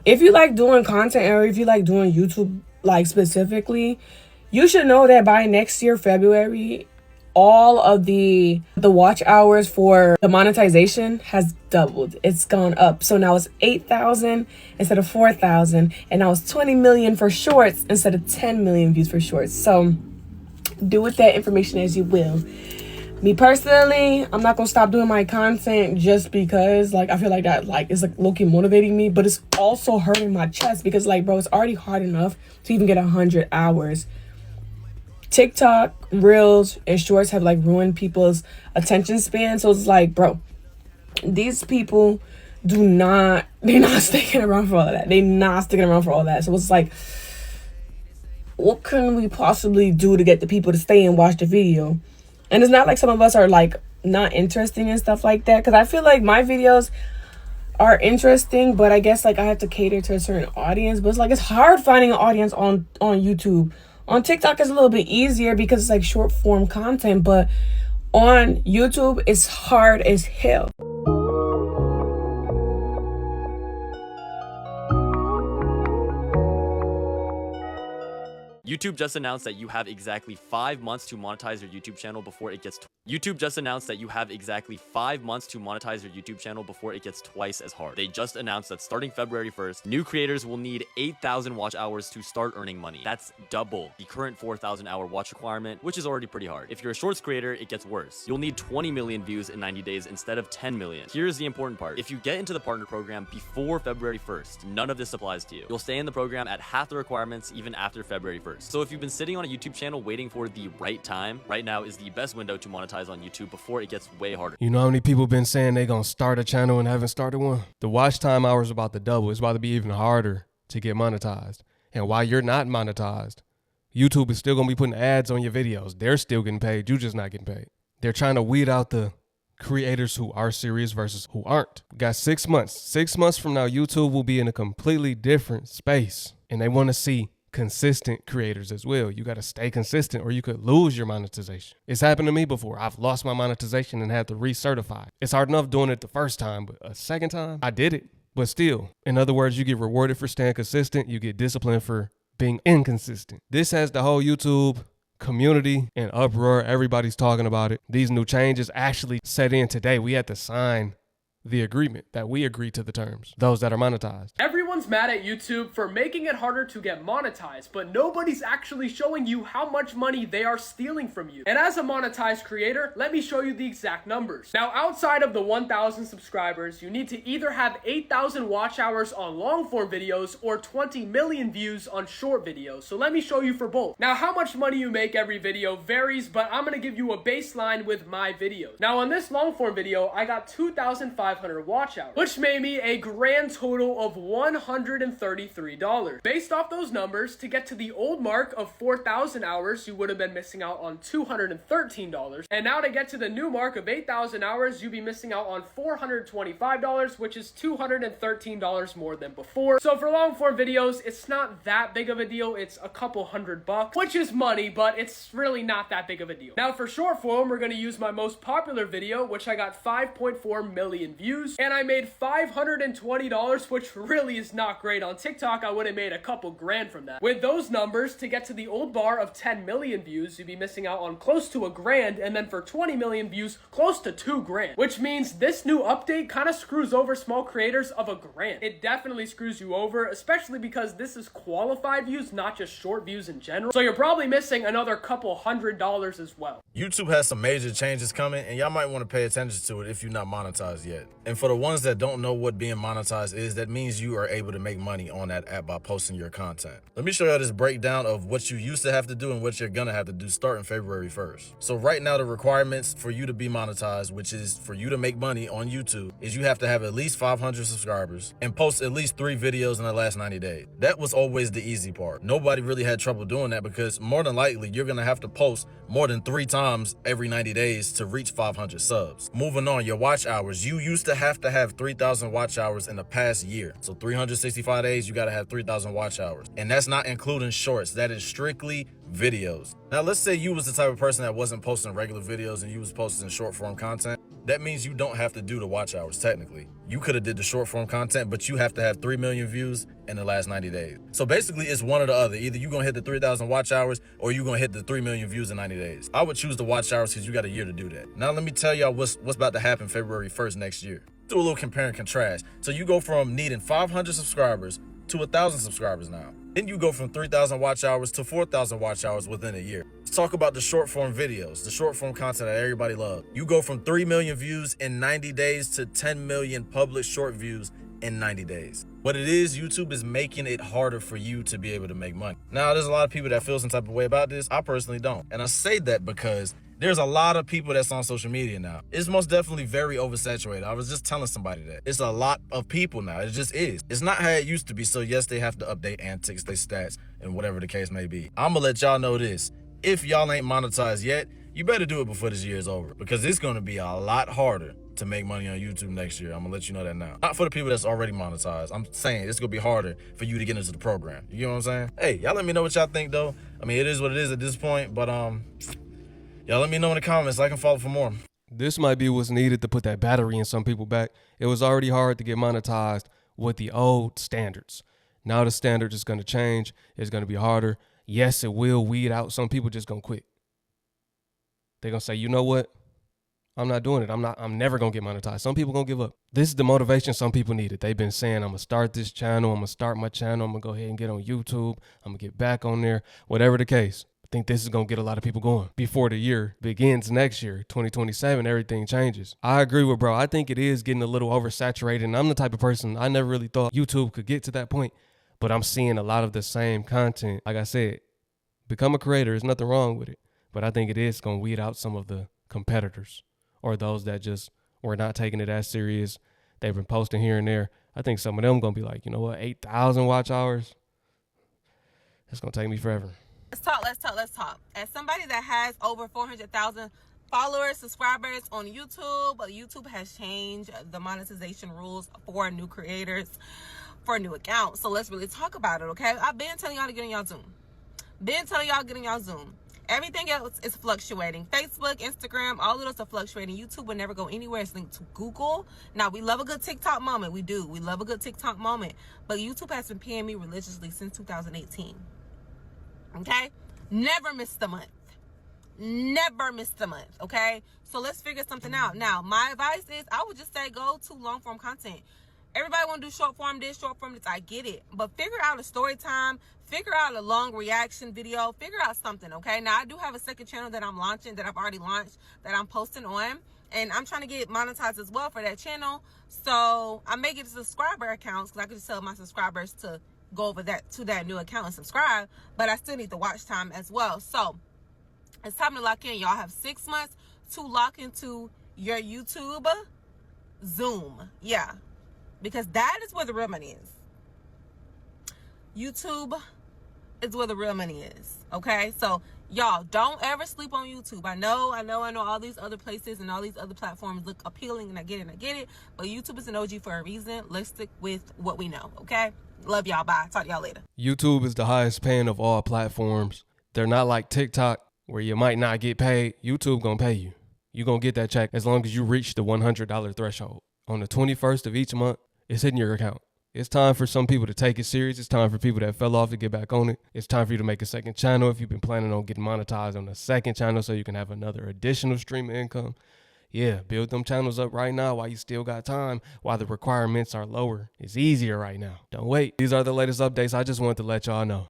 If you like doing content, or if you like doing YouTube like specifically, you should know that by next year, February, all of the watch hours for the monetization has doubled. It's gone up. So now it's 8,000 instead of 4,000, and now it's 20 million for shorts instead of 10 million views for shorts. So do with that information as you will. Me personally, I'm not gonna stop doing my content just because like I feel like that like is like low-key motivating me, but it's also hurting my chest because like, bro, it's already hard enough to even get 100 hours. TikTok, Reels, and Shorts have like ruined people's attention span. So it's like, bro, these people they're not sticking around for all of that. They're not sticking around for all that. So it's like, what can we possibly do to get the people to stay and watch the video? And it's not like some of us are like not interesting and stuff like that, because I feel like my videos are interesting, but I guess like I have to cater to a certain audience. But it's like it's hard finding an audience on YouTube. On TikTok it's a little bit easier because it's like short form content, but on YouTube it's hard as hell. YouTube just announced that you have exactly 5 months to monetize your YouTube channel before it gets YouTube just announced that you have exactly 5 months to monetize your YouTube channel before it gets twice as hard. They just announced that starting February 1st, new creators will need 8,000 watch hours to start earning money. That's double the current 4,000 hour watch requirement, which is already pretty hard. If you're a shorts creator, it gets worse. You'll need 20 million views in 90 days instead of 10 million. Here's the important part. If you get into the partner program before February 1st, none of this applies to you. You'll stay in the program at half the requirements even after February 1st. So if you've been sitting on a YouTube channel waiting for the right time, right now is the best window to monetize on YouTube before it gets way harder. You know how many people been saying they gonna start a channel and haven't started one? The watch time hours about to double. It's about to be even harder to get monetized. And while you're not monetized, YouTube is still gonna be putting ads on your videos. They're still getting paid. You just not getting paid. They're trying to weed out the creators who are serious versus who aren't. We got 6 months. 6 months from now, YouTube will be in a completely different space. And they want to see consistent creators as well. You got to stay consistent or you could lose your monetization. It's happened to me before. I've lost my monetization and had to recertify. It's hard enough doing it the first time, but a second time, I did it. But still, in other words, you get rewarded for staying consistent. You get disciplined for being inconsistent. This has the whole YouTube community in uproar. Everybody's talking about it. These new changes actually set in today. We had to sign the agreement that we agree to the terms, those that are monetized. Everyone's mad at YouTube for making it harder to get monetized, but nobody's actually showing you how much money they are stealing from you. And as a monetized creator, let me show you the exact numbers. Now, outside of the 1,000 subscribers, you need to either have 8,000 watch hours on long form videos or 20 million views on short videos. So let me show you for both. Now, how much money you make every video varies, but I'm gonna give you a baseline with my videos. Now, on this long form video, I got 2,500 watch hours, which made me a grand total of $133. Based off those numbers, to get to the old mark of 4,000 hours, you would have been missing out on $213. And now to get to the new mark of 8,000 hours, you'd be missing out on $425, which is $213 more than before. So for long form videos, it's not that big of a deal. It's a couple $100, which is money, but it's really not that big of a deal. Now for short form, we're going to use my most popular video, which I got 5.4 million views. And I made $520, which really is not great. On TikTok, I would have made a couple grand from that. With those numbers, to get to the old bar of 10 million views, you'd be missing out on close to a grand, and then for 20 million views, close to 2 grand, which means this new update kind of screws over small creators of a grand. It definitely screws you over, especially because this is qualified views, not just short views in general. So you're probably missing another couple $100 as well. YouTube has some major changes coming, and y'all might want to pay attention to it if you're not monetized yet. And for the ones that don't know what being monetized is, that means you are able to make money on that app by posting your content. Let me show you this breakdown of what you used to have to do and what you're gonna have to do starting February 1st. So right now, the requirements for you to be monetized, which is for you to make money on YouTube, is you have to have at least 500 subscribers and post at least 3 videos in the last 90 days. That was always the easy part. Nobody really had trouble doing that because more than likely, you're gonna have to post more than 3 times every 90 days to reach 500 subs. Moving on, your watch hours. You used to have 3,000 watch hours in the past year. So 365 days, you gotta have 3,000 watch hours. And that's not including shorts. That is strictly videos. Now, let's say you was the type of person that wasn't posting regular videos and you was posting short form content. that means you don't have to do the watch hours technically. You could have did the short form content, but you have to have 3 million views in the last 90 days. So basically it's one or the other. Either you're gonna hit the 3,000 watch hours or you're gonna hit the 3 million views in 90 days. I would choose the watch hours because you got a year to do that. Now let me tell y'all what's about to happen February 1st next year. Do a little compare and contrast. So you go from needing 500 subscribers to 1,000 subscribers now. Then you go from 3,000 watch hours to 4,000 watch hours within a year. Let's talk about the short form videos, the short form content that everybody loves. You go from 3 million views in 90 days to 10 million published short views in 90 days. What it is, YouTube is making it harder for you to be able to make money. Now, there's a lot of people that feel some type of way about this. I personally don't. And I say that because there's a lot of people that's on social media now. It's most definitely very oversaturated. I was just telling somebody that. It's a lot of people now. It just is. It's not how it used to be. So yes, they have to update antics, they stats, and whatever the case may be. I'm gonna let y'all know this. If y'all ain't monetized yet, you better do it before this year is over, because it's gonna be a lot harder to make money on YouTube next year. I'm gonna let you know that now. Not for the people that's already monetized. I'm saying it's gonna be harder for you to get into the program. You know what I'm saying? Hey, y'all let me know what y'all think though. I mean, it is what it is at this point, but y'all let me know in the comments. I can follow for more. This might be what's needed to put that battery in some people back. It was already hard to get monetized with the old standards. Now the standard is going to change. It's going to be harder. Yes, it will weed out. Some people just going to quit. They're going to say, you know what? I'm not doing it. I'm never going to get monetized. Some people going to give up. This is the motivation some people needed. They've been saying, I'm going to start this channel. I'm going to start my channel. I'm going to go ahead and get on YouTube. I'm going to get back on there. Whatever the case. I think this is going to get a lot of people going before the year begins next year, 2027, everything changes. I agree with bro. I think it is getting a little oversaturated. And I'm the type of person, I never really thought YouTube could get to that point, but I'm seeing a lot of the same content. Like I said, become a creator. There's nothing wrong with it, but I think it is going to weed out some of the competitors or those that just were not taking it as serious. They've been posting here and there. I think some of them going to be like, you know what, 8,000 watch hours? That's going to take me forever. Let's talk. As somebody that has over 400,000 followers, subscribers on YouTube, YouTube has changed the monetization rules for new creators, for new accounts. So let's really talk about it, okay? I've been telling y'all to get in y'all Zoom. Everything else is fluctuating. Facebook, Instagram, all of those are fluctuating. YouTube will never go anywhere. It's linked to Google. Now, we love a good TikTok moment. We do. We love a good TikTok moment. But YouTube has been paying me religiously since 2018. Okay? Never missed a month. Okay? So let's figure something out. Now, my advice is I would just say go to long form content. Everybody want to do short form this. I get it. But figure out a story time. Figure out a long reaction video. Figure out something, okay? Now, I do have a second channel that I'm launching, that I've already launched, that I'm posting on. And I'm trying to get monetized as well for that channel. So I may get subscriber accounts because I could just tell my subscribers to go over to that new account and subscribe, but I still need the watch time as well. So it's time to lock in. Y'all have 6 months to lock into your YouTube Zoom. Yeah, because that is where the real money is. YouTube is where the real money is. Okay, so y'all don't ever sleep on YouTube. I know all these other places and all these other platforms look appealing, and I get it, but YouTube is an OG for a reason. Let's stick with what we know. Okay, love y'all. Bye. Talk to y'all later. YouTube is the highest paying of all platforms. They're not like TikTok where you might not get paid. YouTube gonna pay you. You're gonna get that check as long as you reach the $100 threshold. On the 21st of each month, it's hitting your account. It's time for some people to take it serious. It's time for people that fell off to get back on it. It's time for you to make a second channel if you've been planning on getting monetized on a second channel so you can have another additional stream of income. Yeah, build them channels up right now while you still got time, while the requirements are lower. It's easier right now. Don't wait. These are the latest updates. I just wanted to let y'all know.